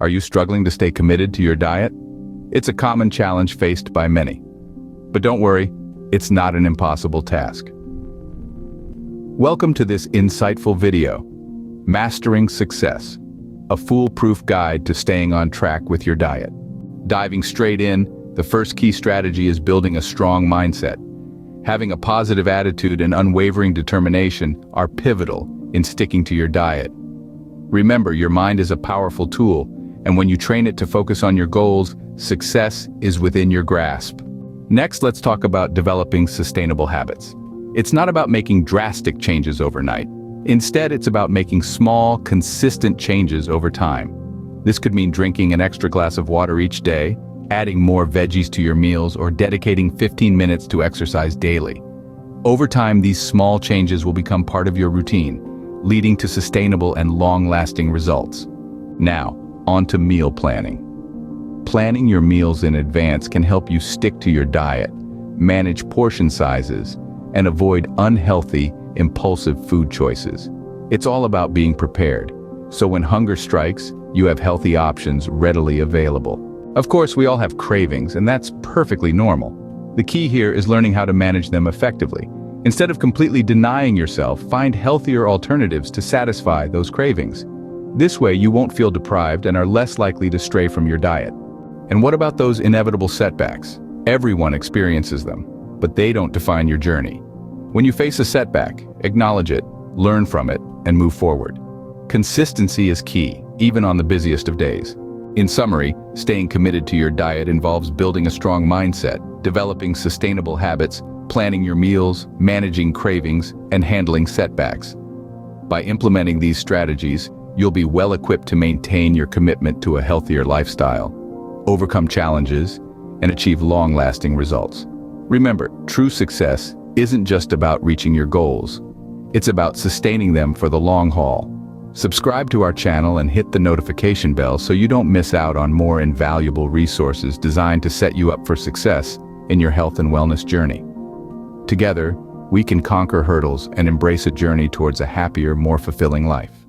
Are you struggling to stay committed to your diet? It's a common challenge faced by many. But don't worry, it's not an impossible task. Welcome to this insightful video, Mastering Success, a foolproof guide to staying on track with your diet. Diving straight in, the first key strategy is building a strong mindset. Having a positive attitude and unwavering determination are pivotal in sticking to your diet. Remember, your mind is a powerful tool, and when you train it to focus on your goals, success is within your grasp. Next, let's talk about developing sustainable habits. It's not about making drastic changes overnight. Instead, it's about making small, consistent changes over time. This could mean drinking an extra glass of water each day, adding more veggies to your meals, or dedicating 15 minutes to exercise daily. Over time, these small changes will become part of your routine, leading to sustainable and long-lasting results. Now, on to meal planning. Planning your meals in advance can help you stick to your diet, manage portion sizes, and avoid unhealthy, impulsive food choices. It's all about being prepared, so when hunger strikes, you have healthy options readily available. Of course, we all have cravings, and that's perfectly normal. The key here is learning how to manage them effectively. Instead of completely denying yourself, find healthier alternatives to satisfy those cravings. This way, you won't feel deprived and are less likely to stray from your diet. And what about those inevitable setbacks? Everyone experiences them, but they don't define your journey. When you face a setback, acknowledge it, learn from it, and move forward. Consistency is key, even on the busiest of days. In summary, staying committed to your diet involves building a strong mindset, developing sustainable habits, planning your meals, managing cravings, and handling setbacks. By implementing these strategies, you'll be well equipped to maintain your commitment to a healthier lifestyle, overcome challenges, and achieve long-lasting results. Remember, true success isn't just about reaching your goals. It's about sustaining them for the long haul. Subscribe to our channel and hit the notification bell so you don't miss out on more invaluable resources designed to set you up for success in your health and wellness journey. Together, we can conquer hurdles and embrace a journey towards a happier, more fulfilling life.